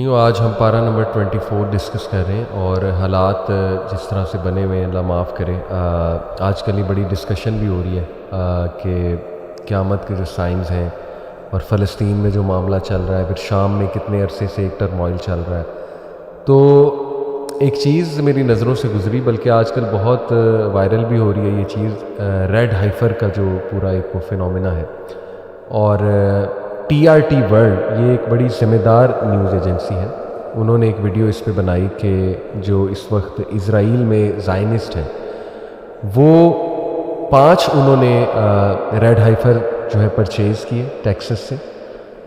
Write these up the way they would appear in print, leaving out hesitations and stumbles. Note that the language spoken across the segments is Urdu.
آج ہم پارہ نمبر 24 ڈسکس کر رہے ہیں اور حالات جس طرح سے بنے ہوئے ہیں اللہ معاف کرے. آج کل یہ بڑی ڈسکشن بھی ہو رہی ہے کہ قیامت کے جو سائنز ہیں اور فلسطین میں جو معاملہ چل رہا ہے, پھر شام میں کتنے عرصے سے ایک ٹرموائل چل رہا ہے. تو ایک چیز میری نظروں سے گزری, بلکہ آج کل بہت وائرل بھی ہو رہی ہے یہ چیز, ریڈ ہائفر کا جو پورا ایک فینومینا ہے. اور TRT ورلڈ یہ ایک بڑی ذمہ دار نیوز ایجنسی ہے. انہوں نے ایک ویڈیو اس پہ بنائی کہ جو اس وقت اسرائیل میں زائنسٹ ہیں وہ 5 انہوں نے ریڈ ہائفر جو ہے پرچیز کیے ٹیکسس سے,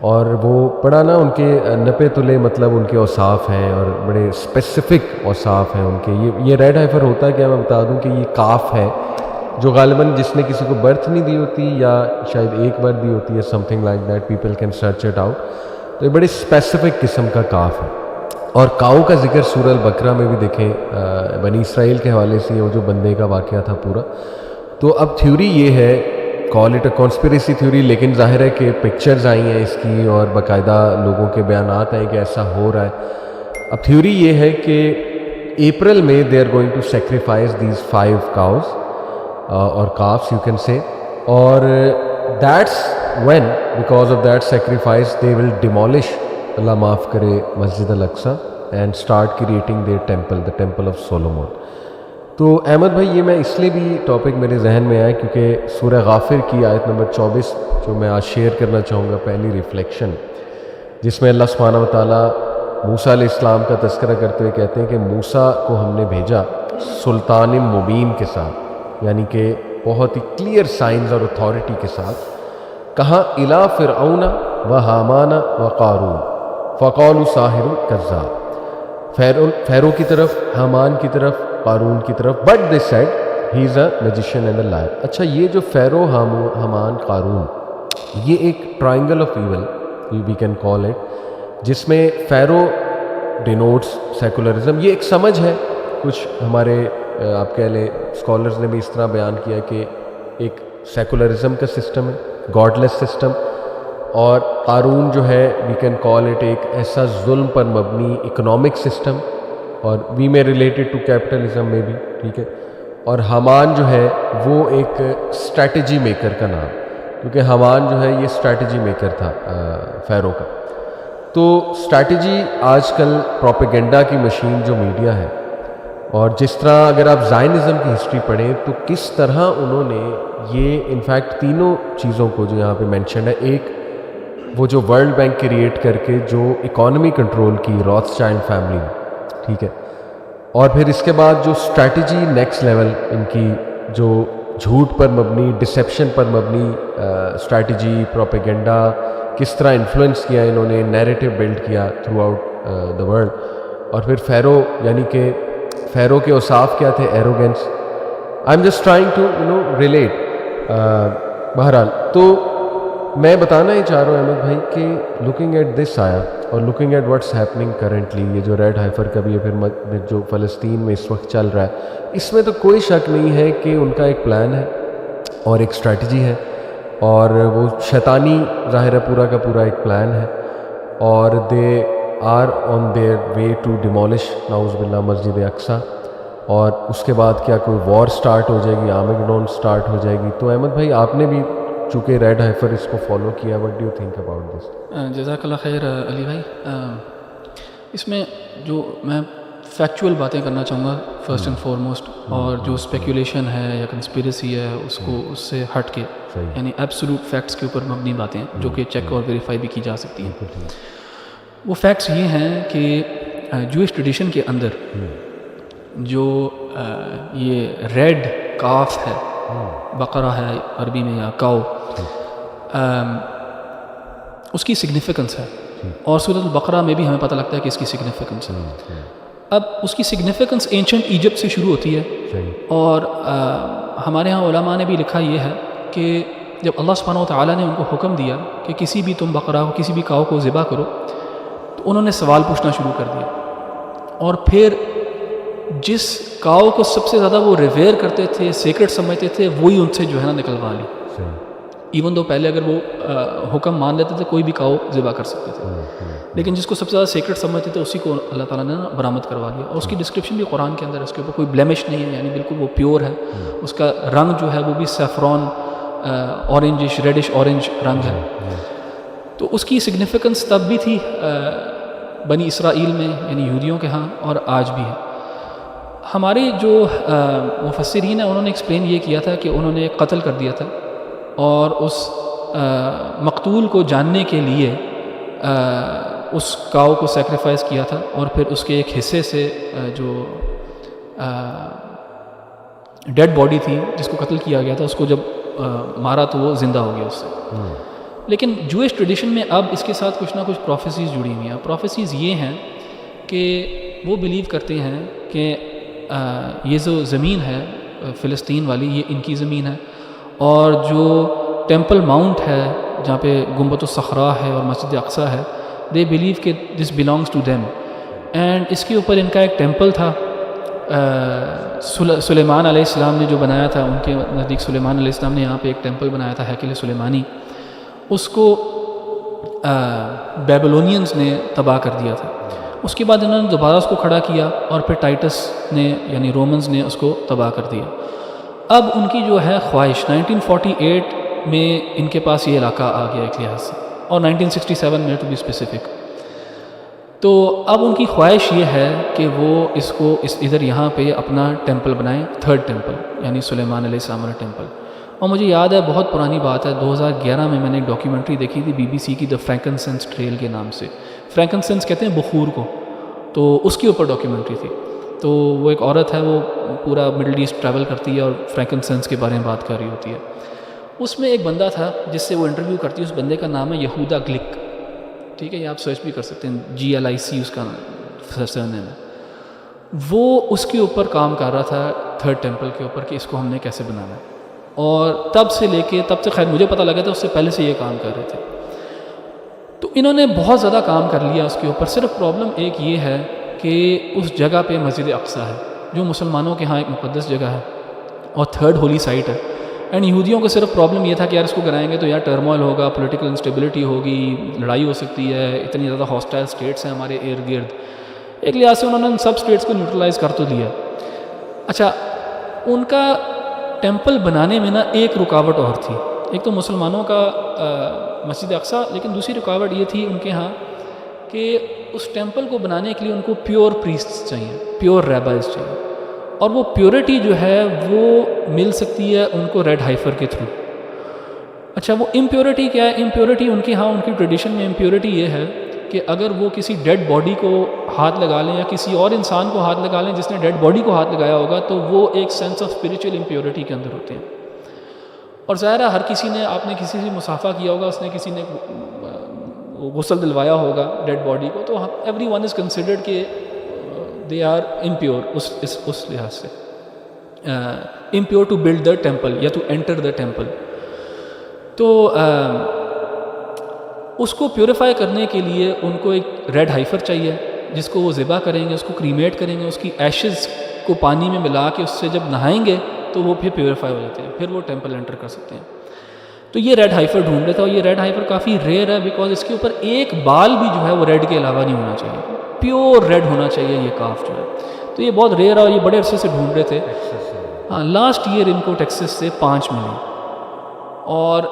اور وہ بڑا نا ان کے نپے تلے مطلب ان کے اوصاف ہیں اور بڑے اسپیسیفک اوصاف ہیں ان کے. یہ ریڈ ہائفر ہوتا ہے کیا میں بتا دوں کہ یہ کاف ہے جو غالباً جس نے کسی کو برتھ نہیں دی ہوتی یا شاید ایک بار دی ہوتی ہے, some thing like that, people can search it out. تو یہ بڑی اسپیسیفک قسم کا کاف ہے. اور کاؤ کا ذکر سورہ البقرہ میں بھی دیکھیں, بنی اسرائیل کے حوالے سے وہ جو بندے کا واقعہ تھا پورا. تو اب تھیوری یہ ہے, call it a conspiracy theory, لیکن ظاہر ہے کہ پکچرز آئی ہیں اس کی اور باقاعدہ لوگوں کے بیانات ہیں کہ ایسا ہو رہا ہے. اب تھیوری یہ ہے کہ اپریل میں they are going to sacrifice these 5 cows اور calves you can say, اور that's when because of that sacrifice they will demolish, اللہ معاف کرے, مسجد Al-Aqsa and start creating their temple, the temple of Solomon. تو احمد بھائی یہ میں اس لیے بھی ٹاپک میرے ذہن میں آیا کیونکہ سورہ غافر کی آیت نمبر 24 جو میں آج شیئر کرنا چاہوں گا, پہلی ریفلیکشن, جس میں اللہ سبحانہ و تعالیٰ موسیٰ علیہ السلام کا تذکرہ کرتے ہوئے کہتے ہیں کہ موسیٰ کو ہم نے بھیجا سلطان مبین کے ساتھ, یعنی کہ بہت ہی کلیئر سائنز اور اتھارٹی کے ساتھ. کہاں الا فرعون و حامان و قارون فقالوا ساحر کذاب, فیرو کی طرف, حامان کی طرف, قارون کی طرف, but they said he is a magician and a liar. اچھا, یہ جو فیرو, حامان, قارون, یہ ایک triangle of evil we can call it, جس میں فیرو ڈینوٹس سیکولرزم. یہ ایک سمجھ ہے, کچھ ہمارے آپ کہہ لیں اسکالرز نے بھی اس طرح بیان کیا کہ ایک سیکولرزم کا سسٹم ہے, گاڈ لیس سسٹم. اور قارون جو ہے وی کین کال اٹ ایک ایسا ظلم پر مبنی اکنامک سسٹم, اور وی میں ریلیٹڈ ٹو کیپٹلزم میں بھی, ٹھیک ہے. اور حامان جو ہے وہ ایک اسٹریٹجی میکر کا نام, کیونکہ حامان جو ہے یہ اسٹریٹجی میکر تھا فیرو کا. تو اسٹریٹجی آج کل پروپیگنڈا کی مشین جو میڈیا ہے, اور جس طرح اگر آپ زائنزم کی ہسٹری پڑھیں تو کس طرح انہوں نے یہ انفیکٹ تینوں چیزوں کو جو یہاں پہ مینشنڈ ہے, ایک وہ جو ورلڈ بینک کریٹ کر کے جو اکانومی کنٹرول کی روتھسچائلڈ فیملی میں, ٹھیک ہے, اور پھر اس کے بعد جو اسٹریٹجی نیکسٹ لیول ان کی جو جھوٹ پر مبنی, ڈسیپشن پر مبنی اسٹریٹجی, پروپیگنڈا, کس طرح انفلوئنس کیا انہوں نے, نیریٹو بلڈ کیا تھرو آؤٹ دا ورلڈ. اور پھر فیرو, یعنی کہ فیرو کے اوصاف کیا تھے, arrogance. I am just trying to relate. بہرحال تو میں بتانا ہی چاہ رہا ہوں احمد بھائی کہ لکنگ ایٹ دس آیا اور looking at what's happening currently, یہ جو ریڈ ہائفر کا بھی ہے, پھر جو فلسطین میں اس وقت چل رہا ہے, اس میں تو کوئی شک نہیں ہے کہ ان کا ایک پلان ہے اور ایک اسٹریٹجی ہے, اور وہ شیطانی ظاہر ہے پورا کا پورا ایک پلان ہے. اور they are on their way to demolish نعوذ باللہ مسجد اقصی. اور اس کے بعد کیا کوئی وار سٹارٹ ہو جائے گی, آرمیگیڈون سٹارٹ ہو جائے گی. تو احمد بھائی آپ نے بھی چونکہ ریڈ ہائفر اس کو فالو کیا, what do you think about this? جزاک اللہ خیر علی بھائی. اس میں جو میں فیکچول باتیں کرنا چاہوں گا فرسٹ اینڈ فارموسٹ, اور جو اسپیکولیشن ہے یا کنسپیریسی ہے اس کو اس سے ہٹ کے, یعنی ایبسولوٹ فیکٹس کے اوپر مبنی باتیں جو کہ چیک اور ویریفائی بھی کی جا سکتی ہیں. وہ فیکٹس یہ ہیں کہ جوئش ٹریڈیشن کے اندر جو یہ ریڈ کاف ہے, بقرہ ہے عربی میں یا کاؤ, اس کی سگنیفیکنس ہے, اور سورۃ البقرہ میں بھی ہمیں پتہ لگتا ہے کہ اس کی سگنیفیکنس ہے. اب اس کی سگنیفیکنس اینشنٹ ایجپٹ سے شروع ہوتی ہے, اور ہمارے ہاں علماء نے بھی لکھا یہ ہے کہ جب اللہ سبحانہ و تعالیٰ نے ان کو حکم دیا کہ کسی بھی تم بقرہ کو, کسی بھی کاؤ کو ذبح کرو, تو انہوں نے سوال پوچھنا شروع کر دیا. اور پھر جس کاؤ کو سب سے زیادہ وہ ریویئر کرتے تھے, سیکرٹ سمجھتے تھے, وہی ان سے جو ہے نا نکلوا لی. ایون دو پہلے اگر وہ حکم مان لیتے تھے کوئی بھی کاؤ ذبح کر سکتے تھے، لیکن جس کو سب سے زیادہ سیکرٹ سمجھتے تھے اسی کو اللہ تعالیٰ نے برآمد کروا دیا. اور اس کی ڈسکرپشن بھی قرآن کے اندر ہے، اس کے اوپر کوئی بلیمش نہیں ہے، یعنی بالکل وہ پیور ہے. اس کا رنگ جو ہے وہ بھی سیفرون اورنجش ریڈش اورنج رنگ ہے. تو اس کی سگنیفیکنس تب بھی تھی بنی اسرائیل میں یعنی یہودیوں کے ہاں، اور آج بھی ہے. ہمارے جو مفسرین ہیں انہوں نے ایکسپلین یہ کیا تھا کہ انہوں نے ایک قتل کر دیا تھا اور اس مقتول کو جاننے کے لیے اس کاؤ کو سیکریفائز کیا تھا، اور پھر اس کے ایک حصے سے جو ڈیڈ باڈی تھی جس کو قتل کیا گیا تھا اس کو جب مارا تو وہ زندہ ہو گیا اس سے. لیکن جوئش ٹریڈیشن میں اب اس کے ساتھ کچھ نہ کچھ پروفیسیز جڑی ہوئی ہیں. پروفیسیز یہ ہیں کہ وہ بلیو کرتے ہیں کہ یہ جو زمین ہے فلسطین والی یہ ان کی زمین ہے، اور جو ٹیمپل ماؤنٹ ہے جہاں پہ گنبد الصخرا ہے اور مسجد اقصیٰ ہے، دے بلیو کہ this belongs to them. And اس کے اوپر ان کا ایک ٹیمپل تھا سلیمان علیہ السلام نے جو بنایا تھا. ان کے نزدیک سلیمان علیہ السلام نے یہاں پہ ایک ٹیمپل بنایا تھا ہیکل سلیمانی. اس کو بیبلونینز نے تباہ کر دیا تھا. اس کے بعد انہوں نے دوبارہ اس کو کھڑا کیا اور پھر ٹائٹس نے یعنی رومنز نے اس کو تباہ کر دیا. اب ان کی جو ہے خواہش 1948 میں ان کے پاس یہ علاقہ آ گیا ایک لحاظ سے، اور 1967 میں ٹو بی اسپیسیفک. تو اب ان کی خواہش یہ ہے کہ وہ اس کو ادھر یہاں پہ اپنا ٹیمپل بنائیں، تھرڈ ٹیمپل یعنی سلیمان علیہ السلام والا ٹیمپل. اور مجھے یاد ہے بہت پرانی بات ہے 2011 میں نے ایک ڈاکیومنٹری دیکھی تھی BBC کی، دا فرینکنسنس ٹریل کے نام سے. فرینکنسنس کہتے ہیں بخور کو، تو اس کے اوپر ڈاکیومنٹری تھی. تو وہ ایک عورت ہے، وہ پورا مڈل ایسٹ ٹریول کرتی ہے اور فرینکنسنس کے بارے میں بات کر رہی ہوتی ہے. اس میں ایک بندہ تھا جس سے وہ انٹرویو کرتی ہے، اس بندے کا نام ہے یہودا گلک. ٹھیک ہے، یہ آپ سرچ بھی کر سکتے ہیں، GLIC اس کا سرنیم ہے. وہ اس کے اوپر کام کر رہا تھا تھرڈ ٹیمپل کے اوپر کہ اس کو ہم نے کیسے بنانا ہے. اور تب سے خیر مجھے پتہ لگا تھا، اس سے پہلے سے یہ کام کر رہے تھے. تو انہوں نے بہت زیادہ کام کر لیا اس کے اوپر. صرف پرابلم ایک یہ ہے کہ اس جگہ پہ مسجد اقصیٰ ہے جو مسلمانوں کے ہاں ایک مقدس جگہ ہے اور تھرڈ ہولی سائٹ ہے. اینڈ یہودیوں کو صرف پرابلم یہ تھا کہ یار اس کو کرائیں گے تو یار ٹرموائل ہوگا، پولیٹیکل انسٹیبلٹی ہوگی، لڑائی ہو سکتی ہے، اتنی زیادہ ہاسٹائل اسٹیٹس ہیں ہمارے ارد گرد. ایک لحاظ سے انہوں نے ان سب اسٹیٹس کو نیوٹرلائز کر تو دیا. اچھا، ان کا ٹیمپل بنانے میں نا ایک رکاوٹ اور تھی. ایک تو مسلمانوں کا مسجد اقصیٰ، لیکن دوسری رکاوٹ یہ تھی ان کے ہاں کہ اس ٹیمپل کو بنانے کے لیے ان کو پیور پریسٹس چاہیے، پیور ریبلز چاہیے. اور وہ پیورٹی جو ہے وہ مل سکتی ہے ان کو ریڈ ہائفر کے تھرو. اچھا، وہ امپیورٹی کیا ہے؟ امپیورٹی ان کے ہاں ان کی ٹریڈیشن میں امپیورٹی یہ ہے کہ اگر وہ کسی ڈیڈ باڈی کو ہاتھ لگا لیں یا کسی اور انسان کو ہاتھ لگا لیں جس نے ڈیڈ باڈی کو ہاتھ لگایا ہوگا تو وہ ایک سینس آف اسپریچول امپیورٹی کے اندر ہوتے ہیں. اور ظاہر ہے ہر کسی نے، آپ نے کسی سے مصافحہ کیا ہوگا، اس نے کسی نے غسل دلوایا ہوگا ڈیڈ باڈی کو، تو ایوری ون از کنسیڈرڈ کہ دے آر امپیور اس لحاظ سے. Impure to build the temple یا ٹو انٹر دا ٹیمپل. تو اس کو پیوریفائی کرنے کے لیے ان کو ایک ریڈ ہائفر چاہیے جس کو وہ ذبح کریں گے، اس کو کریمیٹ کریں گے، اس کی ایشز کو پانی میں ملا کے اس سے جب نہائیں گے تو وہ پھر پیوریفائی ہو جاتے ہیں، پھر وہ ٹیمپل انٹر کر سکتے ہیں. تو یہ ریڈ ہائفر ڈھونڈ رہا تھا، اور یہ ریڈ ہائفر کافی ریئر ہے بیکاز اس کے اوپر ایک بال بھی جو ہے وہ ریڈ کے علاوہ نہیں ہونا چاہیے، پیور ریڈ ہونا چاہیے یہ کاف جو ہے. تو یہ بہت ریئر ہے اور یہ بڑے عرصے سے ڈھونڈ رہے تھے. ہاں، لاسٹ ایئر ان کو ٹیکسس سے 5 ملی. اور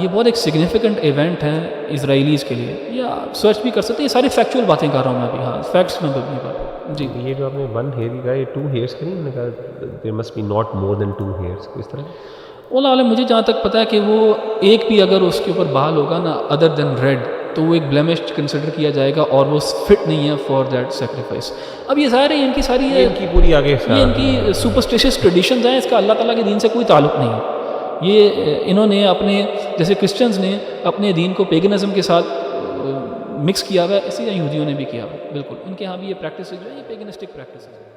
یہ بہت ایک سگنیفیکنٹ ایونٹ ہے اسرائیلیز کے لیے. یا سرچ بھی کر سکتے ہیں، یہ ساری فیکچوئل باتیں کر رہا ہوں میں ابھی. ہاں، فیکٹس میں بھی کر رہا ہوں. جی، یہ جو آپ نے 1 hair کا یہ 2 hairs کا نہیں، انہوں نے کہا there must be not more than 2 hairs، کس طرح؟ اولا عالم مجھے جہاں تک پتہ ہے کہ وہ ایک بھی اگر اس کے اوپر بال ہوگا نا ادر دین ریڈ تو وہ ایک بلیمش کنسیڈر کیا جائے گا اور وہ فٹ نہیں ہے فار دیٹ سیکریفائس. اب یہ ظاہر ہے ان کی ساری ان کی پوری آگے یہ ان کی سپرسٹیشس ٹریڈیشنز ہیں، اس کا اللہ تعالیٰ کے دین سے کوئی تعلق نہیں ہے. یہ انہوں نے اپنے جیسے کرسچنز نے اپنے دین کو پیگنزم کے ساتھ مکس کیا ہوا ہے، اسی طرح یہودیوں نے بھی کیا ہوا ہے. بالکل ان کے ہاں بھی یہ پریکٹس جو ہے یہ پیگنسٹک پریکٹس ہے.